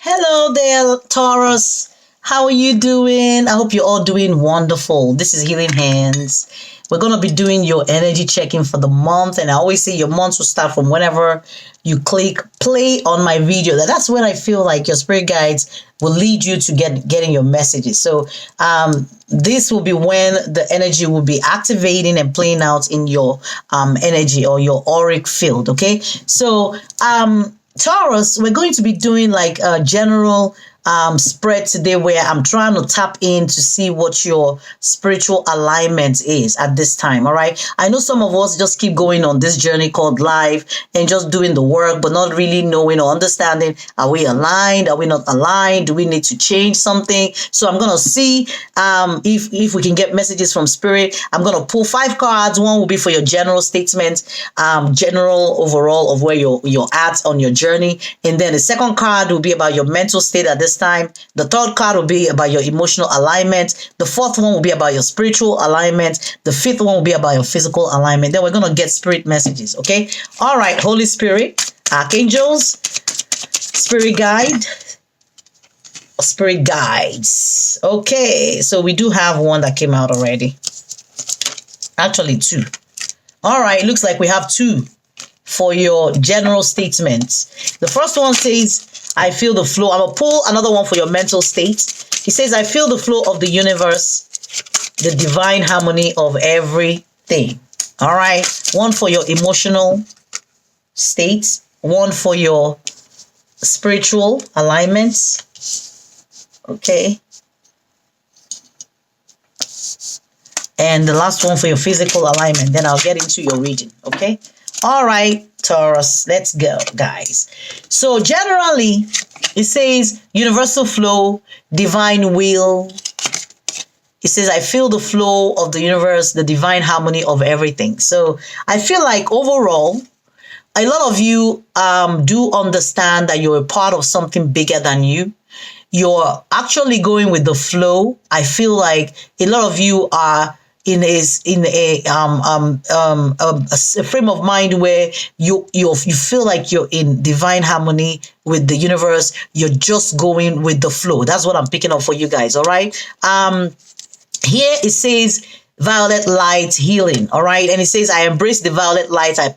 Hello there, Taurus. How are you doing? I hope you're all doing wonderful. This is Healing Hands. We're going to be doing your energy check-in for the month. And I always say your month will start from whenever you click play on my video. That's when I feel like your spirit guides will lead you to getting your messages. So this will be when the energy will be activating and playing out in your energy or your auric field. Okay. So Taurus, we're going to be doing like a general spread today where I'm trying to tap in to see what your spiritual alignment is at this time. All right. I know some of us just keep going on this journey called life and just doing the work, but not really knowing or understanding. Are we aligned? Are we not aligned? Do we need to change something? So I'm going to see if we can get messages from spirit. I'm going to pull 5 cards. One will be for your general statement, general overall of where you're at on your journey. And then the second card will be about your mental state at this time. The third card will be about your emotional alignment. The fourth one will be about your spiritual alignment. The fifth one will be about your physical alignment. Then we're going to get spirit messages. Okay. All right. Holy Spirit, archangels, spirit guides. Okay. So we do have one that came out already. Actually 2. All right. Looks like we have 2 for your general statements. The first one says, I feel the flow. I'm going to pull another one for your mental state. He says, I feel the flow of the universe, the divine harmony of everything. All right. One for your emotional state. One for your spiritual alignments. Okay. And the last one for your physical alignment. Then I'll get into your reading. Okay. All right, Taurus, let's go, guys. So generally, it says universal flow, divine will. It says, I feel the flow of the universe, the divine harmony of everything. So I feel like overall, a lot of you do understand that you're a part of something bigger than you. You're actually going with the flow. I feel like a lot of you are in a frame of mind where you feel like you're in divine harmony with the universe. You're just going with the flow. That's what I'm picking up for you guys. All right. Here it says violet light healing. All right. And it says, I embrace the violet light. It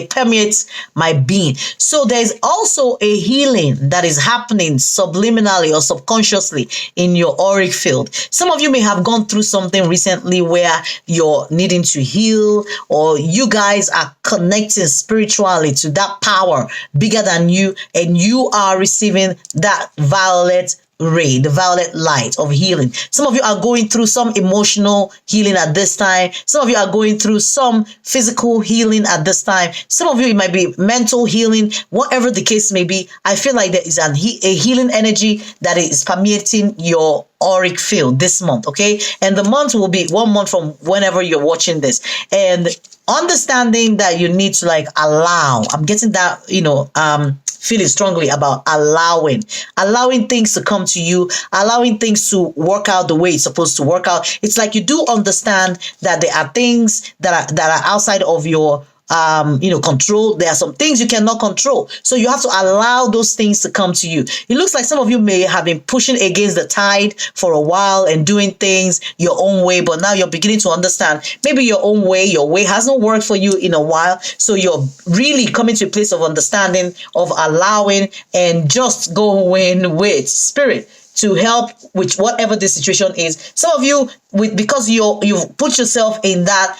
permeates my being. So there's also a healing that is happening subliminally or subconsciously in your auric field. Some of you may have gone through something recently where you're needing to heal, or you guys are connecting spiritually to that power bigger than you, and you are receiving that violet ray, the violet light of healing. Some of you are going through some emotional healing at this time. Some of you are going through some physical healing at this time. Some of you, it might be mental healing, whatever the case may be. I feel like there is a healing energy that is permeating your auric field this month. Okay. And the month will be 1 month from whenever you're watching this. And understanding that you need to like allow, I'm getting that, feeling strongly about allowing things to come to you, allowing things to work out the way it's supposed to work out. It's like you do understand that there are things that are outside of your control. There are some things you cannot control. So you have to allow those things to come to you. It looks like some of you may have been pushing against the tide for a while and doing things your own way, but now you're beginning to understand maybe your way hasn't worked for you in a while. So you're really coming to a place of understanding, of allowing, and just going with spirit to help with whatever the situation is. Some of you, because you've put yourself in that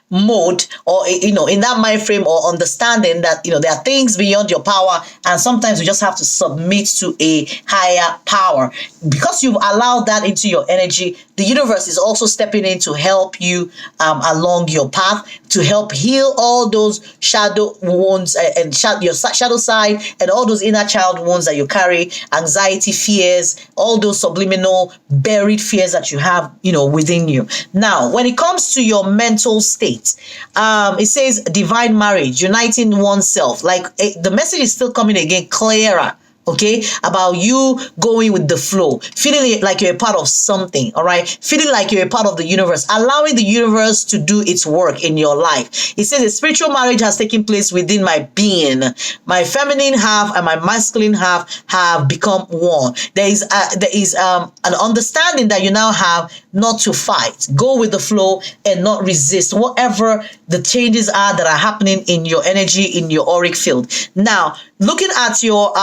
mode, or in that mind frame, or understanding that there are things beyond your power, and sometimes you just have to submit to a higher power. Because you've allowed that into your energy, the universe is also stepping in to help you along your path, to help heal all those shadow wounds and your shadow side, and all those inner child wounds that you carry, anxiety, fears, all those subliminal buried fears that you have within you. Now when it comes to your mental state, it says divine marriage, uniting oneself. Like the message is still coming again clearer Okay, about you going with the flow, feeling like you're a part of something, all right, feeling like you're a part of the universe, allowing the universe to do its work in your life. It says a spiritual marriage has taken place within my being. My feminine half and my masculine half have become one. There is an understanding that you now have not to fight, go with the flow and not resist whatever the changes are that are happening in your energy, in your auric field. Now, looking at your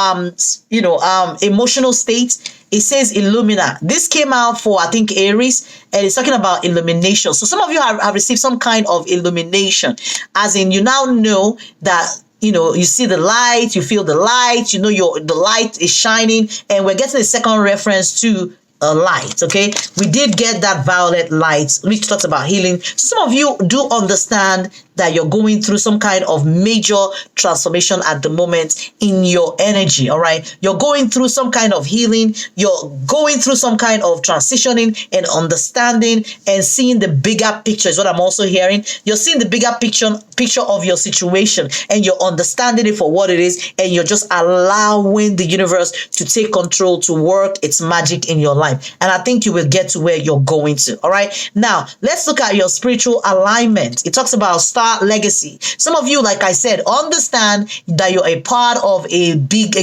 emotional state, it says illumina. This came out for, I think, Aries, and it's talking about illumination. So some of you have received some kind of illumination, as in you now know that you see the light, you feel the light, the light is shining, and we're getting a second reference to a light. Okay, we did get that violet light, which talks about healing. So some of you do understand that you're going through some kind of major transformation at the moment in your energy. All right, you're going through some kind of healing, you're going through some kind of transitioning and understanding and seeing the bigger picture is what I'm also hearing. You're seeing the bigger picture of your situation, and you're understanding it for what it is, and you're just allowing the universe to take control, to work its magic in your life. And I think you will get to where you're going to. All right, now let's look at your spiritual alignment. It talks about star legacy. Some of you, like I said, understand that you're a part of a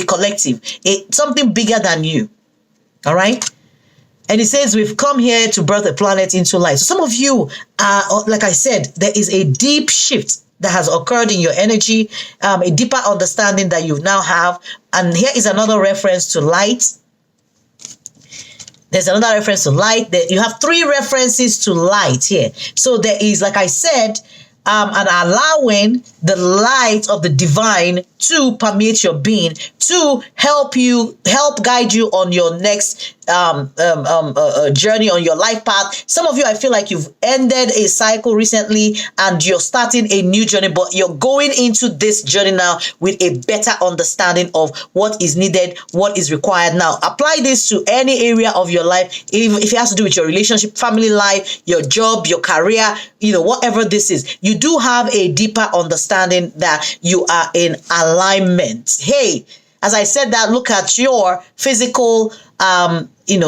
collective, something bigger than you. All right. And it says we've come here to birth a planet into light. So some of you are, like I said, there is a deep shift that has occurred in your energy, a deeper understanding that you now have. And here is another reference to light. There's another reference to light. You have three references to light here. So there is, like I said, and allowing the light of the divine to permeate your being, to help guide you on your next journey on your life path. Some of you, I feel like you've ended a cycle recently and you're starting a new journey, but you're going into this journey now with a better understanding of what is needed, what is required. Now, apply this to any area of your life, if it has to do with your relationship, family life, your job, your career, whatever this is. You do have a deeper understanding that you are in alignment. Hey, as I said that, look at your physical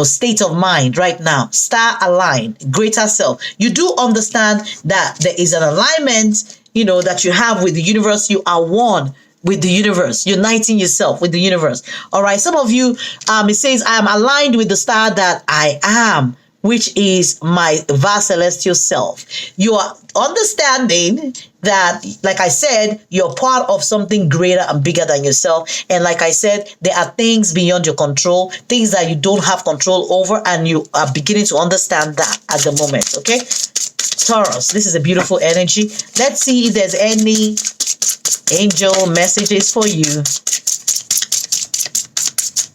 state of mind right now. Star aligned, greater self. You do understand that there is an alignment, that you have with the universe. You are one with the universe, uniting yourself with the universe. All right. Some of you, it says, I am aligned with the star that I am, which is my vast celestial self. You are understanding that, like I said, you're part of something greater and bigger than yourself. And like I said, there are things beyond your control, things that you don't have control over, and you are beginning to understand that at the moment. Okay, Taurus, this is a beautiful energy. Let's see if there's any angel messages for you.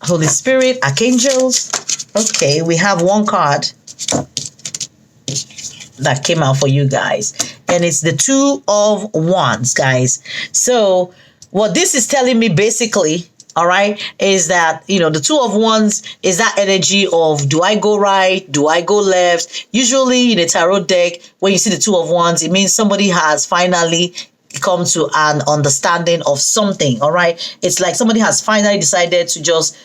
Holy Spirit, archangels. Okay, we have one card that came out for you guys, and it's the Two of Wands, guys. So what this is telling me basically, all right, is that, the Two of Wands is that energy of, do I go right? Do I go left? Usually in a tarot deck, when you see the Two of Wands, it means somebody has finally come to an understanding of something. All right. It's like somebody has finally decided to just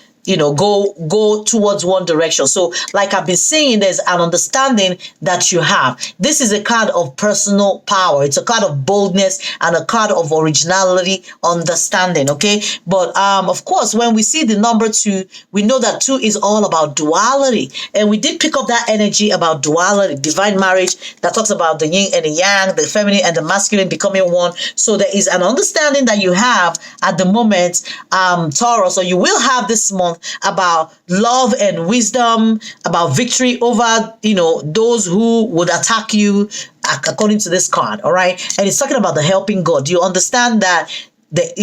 go towards one direction. So like I've been saying, there's an understanding that you have. This is a card of personal power. It's a card of boldness and a card of originality, understanding. Okay. But of course, when we see the number 2, we know that 2 is all about duality. And we did pick up that energy about duality, divine marriage that talks about the yin and the yang, the feminine and the masculine becoming one. So there is an understanding that you have at the moment, Taurus, or you will have this month, about love and wisdom, about victory over, those who would attack you, according to this card. All right. And it's talking about the helping God. Do you understand that the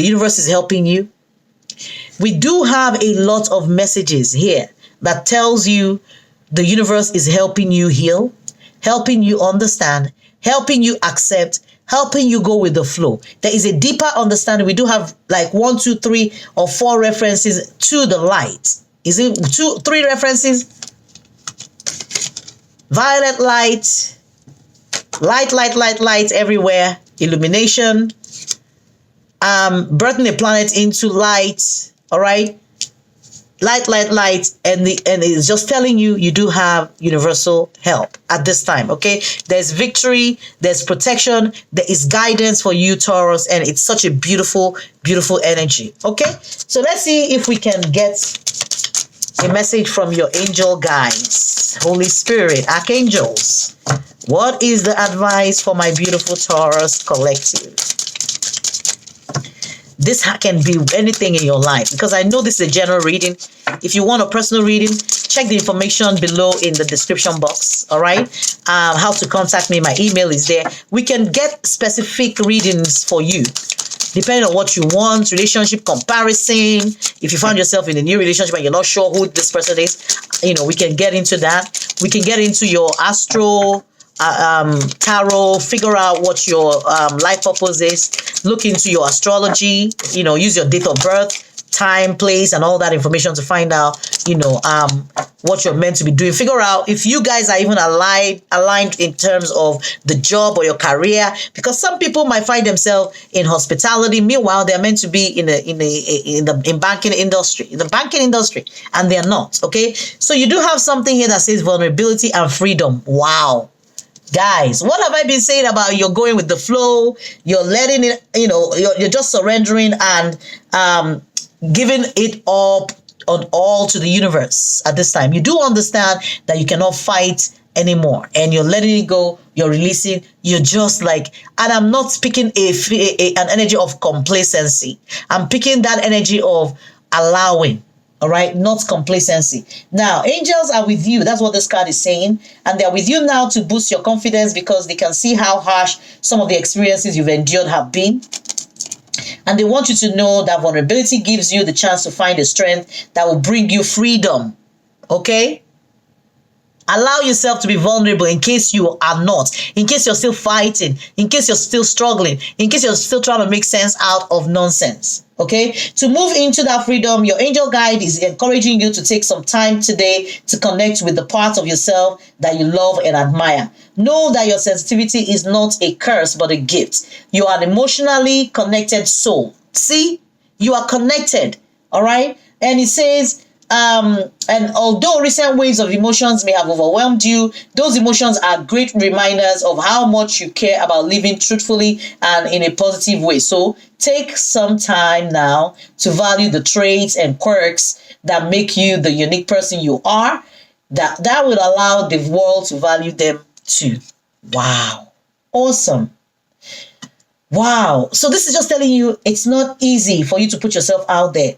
universe is helping you? We do have a lot of messages here that tells you the universe is helping you heal, helping you understand, helping you accept, helping you go with the flow. There is a deeper understanding. We do have like 1, 2, 3, or 4 references to the light. Is it 2, 3 references? Violet light, light everywhere, illumination, birthing a planet into light, All right. Light, and it's just telling you you do have universal help at this time. Okay, there's victory, there's protection, there is guidance for you, Taurus, and it's such a beautiful energy. Okay, so let's see if we can get a message from your angel guides, Holy Spirit, archangels. What is the advice for my beautiful Taurus collective? This can be anything in your life, because I know this is a general reading. If you want a personal reading, check the information below in the description box. All right. How to contact me. My email is there. We can get specific readings for you, depending on what you want. Relationship comparison. If you find yourself in a new relationship and you're not sure who this person is, we can get into that. We can get into your astro tarot, figure out what your life purpose is, look into your astrology, use your date of birth, time, place, and all that information to find out, what you're meant to be doing. Figure out if you guys are even aligned in terms of the job or your career, because some people might find themselves in hospitality. Meanwhile, they're meant to be in the banking industry, and they're not. Okay, so you do have something here that says vulnerability and freedom. Wow. Guys, what have I been saying about you're going with the flow, you're letting it, you're just surrendering and giving it up on all to the universe at this time. You do understand that you cannot fight anymore, and you're letting it go, you're releasing, you're just like, and I'm not picking an energy of complacency. I'm picking that energy of allowing. All right, not complacency. Now, angels are with you. That's what this card is saying. And they're with you now to boost your confidence, because they can see how harsh some of the experiences you've endured have been. And they want you to know that vulnerability gives you the chance to find a strength that will bring you freedom. Okay? Allow yourself to be vulnerable in case you are not, in case you're still fighting, in case you're still struggling, in case you're still trying to make sense out of nonsense. Okay, to move into that freedom, your angel guide is encouraging you to take some time today to connect with the parts of yourself that you love and admire. Know that your sensitivity is not a curse, but a gift. You are an emotionally connected soul. See, you are connected. All right, and it says, and although recent waves of emotions may have overwhelmed you, those emotions are great reminders of how much you care about living truthfully and in a positive way. So take some time now to value the traits and quirks that make you the unique person you are. That will allow the world to value them too. Wow. Awesome. Wow. So this is just telling you it's not easy for you to put yourself out there.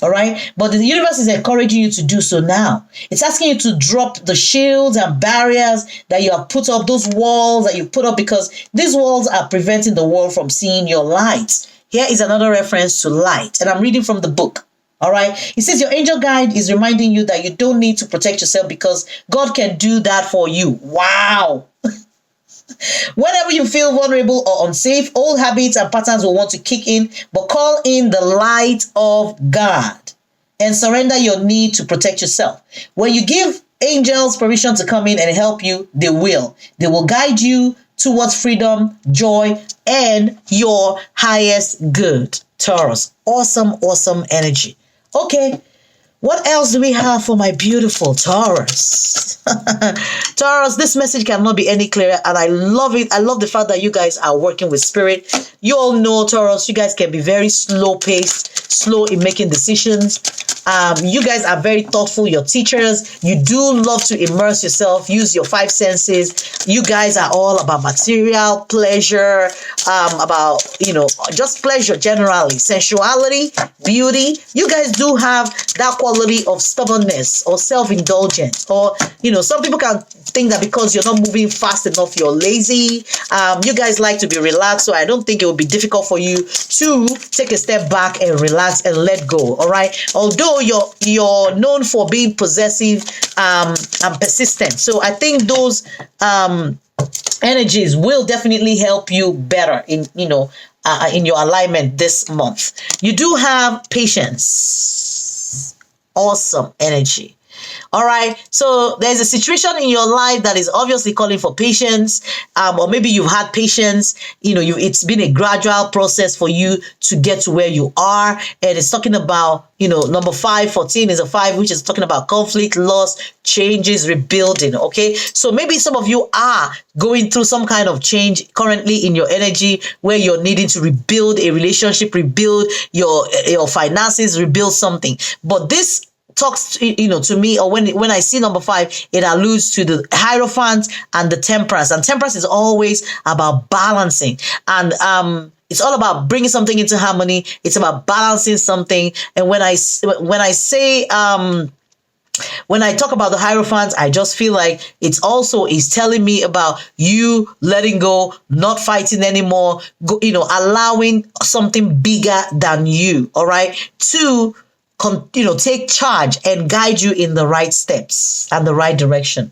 All right. But the universe is encouraging you to do so now. It's asking you to drop the shields and barriers that you have put up, those walls that you put up, because these walls are preventing the world from seeing your light. Here is another reference to light, and I'm reading from the book. All right. It says your angel guide is reminding you that you don't need to protect yourself, because God can do that for you. Wow. Whenever you feel vulnerable or unsafe, old habits and patterns will want to kick in, but call in the light of God and surrender your need to protect yourself. When you give angels permission to come in and help you, they will. They will guide you towards freedom, joy, and your highest good. Taurus, awesome energy. Okay. What else do we have for my beautiful Taurus? Taurus, this message cannot be any clearer, and I love it. I love the fact that you guys are working with spirit. You all know, Taurus, you guys can be very slow-paced, slow in making decisions. You guys are very thoughtful. Your teachers, you do love to immerse yourself, use your five senses. You guys are all about material pleasure, about, just pleasure generally, sensuality, beauty. You guys do have that quality of stubbornness or self-indulgence, or, some people can think that because you're not moving fast enough, you're lazy. You guys like to be relaxed, so I don't think it would be difficult for you to take a step back and relax and let go. All right. Although you're known for being possessive and persistent, so I think those energies will definitely help you better in your alignment this month. You do have patience. Awesome energy. All right. So there's a situation in your life that is obviously calling for patience, or maybe you've had patience. It's been a gradual process for you to get to where you are, and it's talking about number 514 is a 5, which is talking about conflict, loss, changes, rebuilding. Okay, so maybe some of you are going through some kind of change currently in your energy, where you're needing to rebuild a relationship, rebuild your finances, rebuild something. But this talks to me, or when I see number 5, it alludes to the Hierophant and the Temperance. And Temperance is always about balancing, and it's all about bringing something into harmony. It's about balancing something. And when I say when I talk about the Hierophant, I just feel like it's also is telling me about you letting go, not fighting anymore, allowing something bigger than you. All right, to take charge and guide you in the right steps and the right direction.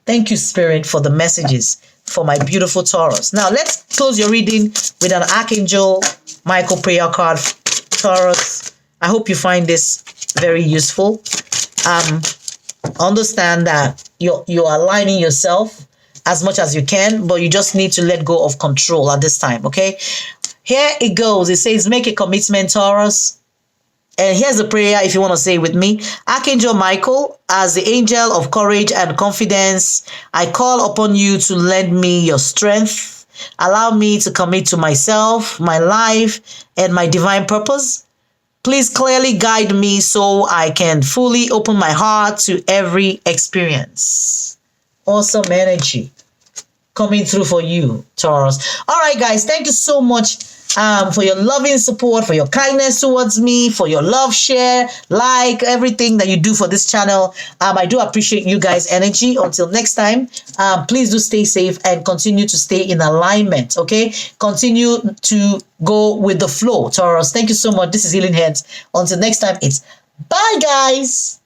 Thank you, Spirit, for the messages for my beautiful Taurus. Now, let's close your reading with an Archangel Michael prayer card, Taurus. I hope you find this very useful. Understand that you're aligning yourself as much as you can, but you just need to let go of control at this time, okay? Here it goes. It says, make a commitment, Taurus. And here's the prayer if you want to say it with me. Archangel Michael, as the angel of courage and confidence, I call upon you to lend me your strength. Allow me to commit to myself, my life, and my divine purpose. Please clearly guide me so I can fully open my heart to every experience. Awesome energy coming through for you, Taurus. All right, guys, thank you so much for your loving support, for your kindness towards me, for your love, share, like, everything that you do for this channel. I do appreciate you guys' energy. Until next time, please do stay safe and continue to stay in alignment, okay? Continue to go with the flow, Taurus. Thank you so much. This is Healing Hands. Until next time, it's bye, guys.